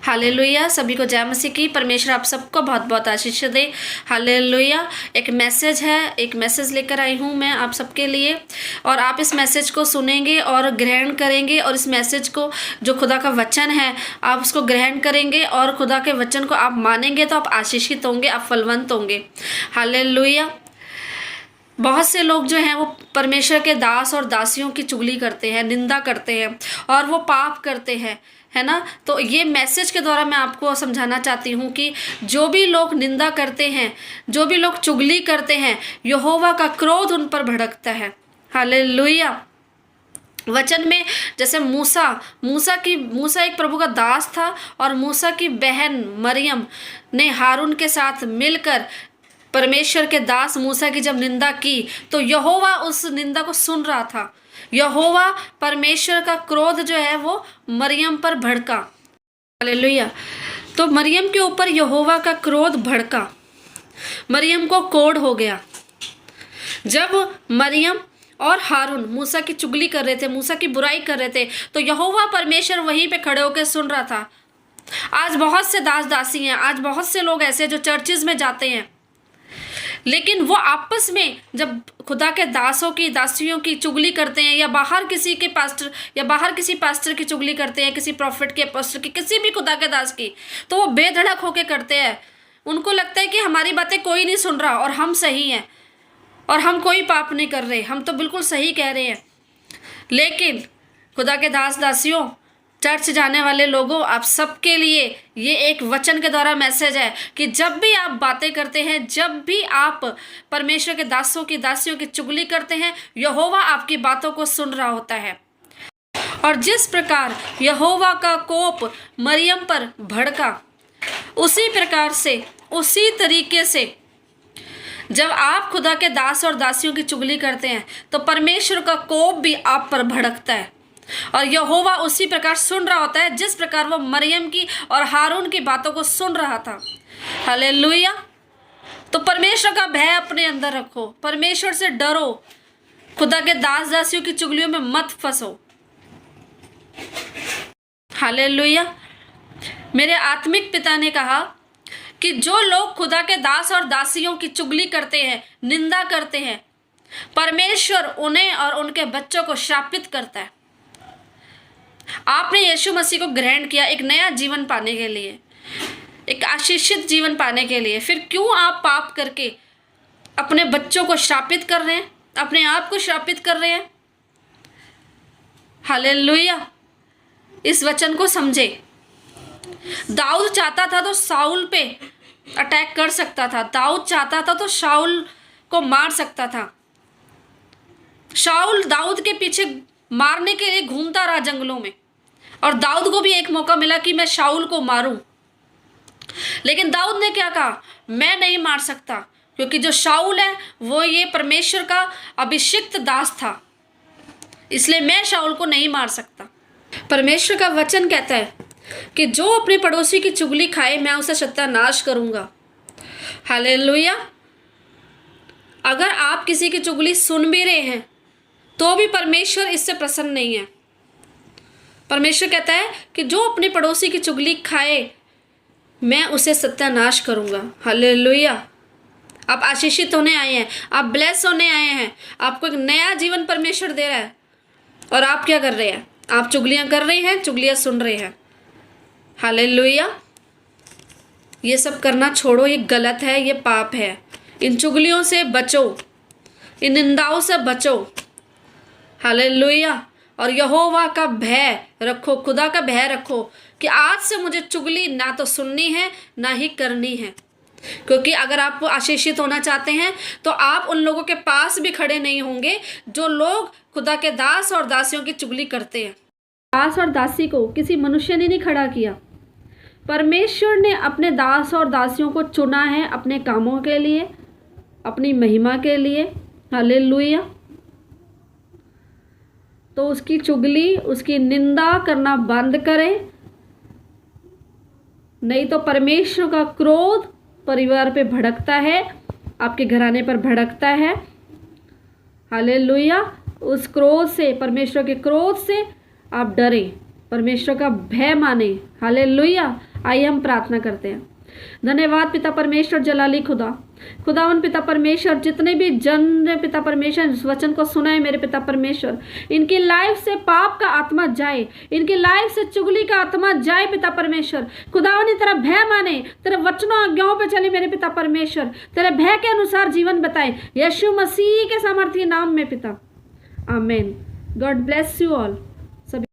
Hallelujah. सभी को जय मसीह की। परमेश्वर आप सबको बहुत बहुत आशीष दे। हालेलुया। एक मैसेज है, एक मैसेज लेकर आई हूँ मैं आप सबके लिए, और आप इस मैसेज को सुनेंगे और ग्रहण करेंगे, और इस मैसेज को जो खुदा का वचन है आप उसको ग्रहण करेंगे और खुदा के वचन को आप मानेंगे तो आप आशीषित होंगे, आप फलवंत होंगे। हालेलुया। बहुत से लोग जो हैं वो परमेश्वर के दास और दासियों की चुगली करते हैं, निंदा करते हैं और वो पाप करते हैं, है ना। तो ये मैसेज के द्वारा मैं आपको समझाना चाहती हूँ कि जो भी लोग निंदा करते हैं, जो भी लोग चुगली करते हैं, यहोवा का क्रोध उन पर भड़कता है। हालेलुया। वचन में जैसे मूसा एक प्रभु का दास था, और मूसा की बहन मरियम ने हारून के साथ मिलकर परमेश्वर के दास मूसा की जब निंदा की तो यहोवा उस निंदा को सुन रहा था। यहोवा परमेश्वर का क्रोध जो है वो मरियम पर भड़का। हालेलुया। तो मरियम के ऊपर यहोवा का क्रोध भड़का, मरियम को कोढ़ हो गया। जब मरियम और हारून मूसा की चुगली कर रहे थे, मूसा की बुराई कर रहे थे, तो यहोवा परमेश्वर वहीं पे खड़े होकर सुन रहा था। आज बहुत से दास दासी हैं, आज बहुत से लोग ऐसे जो चर्चिज में जाते हैं, लेकिन वो आपस में जब खुदा के दासों की दासियों की चुगली करते हैं, या बाहर किसी के पास्टर या बाहर किसी पास्टर की चुगली करते हैं, किसी प्रॉफिट के, पास्टर की, किसी भी खुदा के दास की, तो वो बेधड़क होके करते हैं। उनको लगता है कि हमारी बातें कोई नहीं सुन रहा और हम सही हैं और हम कोई पाप नहीं कर रहे, हम तो बिल्कुल सही कह रहे हैं। लेकिन खुदा के दास दासियों, चर्च जाने वाले लोगों, आप सबके लिए ये एक वचन के द्वारा मैसेज है कि जब भी आप बातें करते हैं, जब भी आप परमेश्वर के दासों की दासियों की चुगली करते हैं, यहोवा आपकी बातों को सुन रहा होता है। और जिस प्रकार यहोवा का कोप मरियम पर भड़का, उसी प्रकार से, उसी तरीके से जब आप खुदा के दास और दासियों की चुगली करते हैं तो परमेश्वर का कोप भी आप पर भड़कता है, और यहोवा उसी प्रकार सुन रहा होता है जिस प्रकार वो मरियम की और हारून की बातों को सुन रहा था। हालेलुया। तो परमेश्वर का भय अपने अंदर रखो, परमेश्वर से डरो, खुदा के दास दासियों की चुगलियों में मत फंसो। हालेलुया। मेरे आत्मिक पिता ने कहा कि जो लोग खुदा के दास और दासियों की चुगली करते हैं, निंदा करते हैं, परमेश्वर उन्हें और उनके बच्चों को शापित करता है। आपने यीशु मसीह को ग्रहण किया एक नया जीवन पाने के लिए, एक आशीषित जीवन पाने के लिए, फिर क्यों आप पाप करके अपने बच्चों को शापित कर रहे हैं, अपने आप को शापित कर रहे हैं। हालेलुया। इस वचन को समझे। दाऊद चाहता था तो साउल पे अटैक कर सकता था, दाऊद चाहता था तो शाऊल को मार सकता था। शाऊल दाऊद के पीछे मारने के लिए घूमता रहा जंगलों में, और दाऊद को भी एक मौका मिला कि मैं शाऊल को मारूं, लेकिन दाऊद ने क्या कहा, मैं नहीं मार सकता, क्योंकि जो शाऊल है वो ये परमेश्वर का अभिषिक्त दास था, इसलिए मैं शाऊल को नहीं मार सकता। परमेश्वर का वचन कहता है कि जो अपने पड़ोसी की चुगली खाए मैं उसे सत्यानाश करूंगा। हालेलुया। अगर आप किसी की चुगली सुन भी रहे हैं तो भी परमेश्वर इससे प्रसन्न नहीं है। परमेश्वर कहता है कि जो अपने पड़ोसी की चुगली खाए मैं उसे सत्यानाश करूंगा। हालेलुया। आप आशीषित होने आए हैं, आप ब्लेस होने आए हैं, आपको एक नया जीवन परमेश्वर दे रहा है, और आप क्या कर रहे हैं, आप चुगलियां कर रहे हैं, चुगलियां सुन रहे हैं। हालेलुया। ये सब करना छोड़ो, ये गलत है, ये पाप है। इन चुगलियों से बचो, इन निंदाओं से बचो। हालेलुया। और यहोवा का भय रखो, खुदा का भय रखो कि आज से मुझे चुगली ना तो सुननी है ना ही करनी है, क्योंकि अगर आप आशीषित होना चाहते हैं तो आप उन लोगों के पास भी खड़े नहीं होंगे जो लोग खुदा के दास और दासियों की चुगली करते हैं। दास और दासी को किसी मनुष्य ने नहीं खड़ा किया, परमेश्वर ने अपने दास और दासियों को चुना है अपने कामों के लिए, अपनी महिमा के लिए। हालेलुया। तो उसकी चुगली, उसकी निंदा करना बंद करें, नहीं तो परमेश्वर का क्रोध परिवार पे भड़कता है, आपके घराने पर भड़कता है। हालेलुया। उस क्रोध से, परमेश्वर के क्रोध से आप डरें, परमेश्वर का भय माने। हालेलुया। आइए हम प्रार्थना करते हैं। धन्यवाद पिता परमेश्वर जलाली खुदावन पिता परमेश्वर, जितने भी जन पिता परमेश्वर इस वचन को सुनाए मेरे पिता परमेश्वर, इनकी लाइफ से पाप का आत्मा जाए, इनकी लाइफ से चुगली का आत्मा जाए पिता परमेश्वर। खुदावन तेरा भय माने, तेरे वचनों आज्ञाओं पे चले मेरे पिता परमेश्वर, तेरे भय के अनुसार जीवन बताए, यीशु मसीह के सामर्थ्य नाम में पिता, आमीन। God bless you all.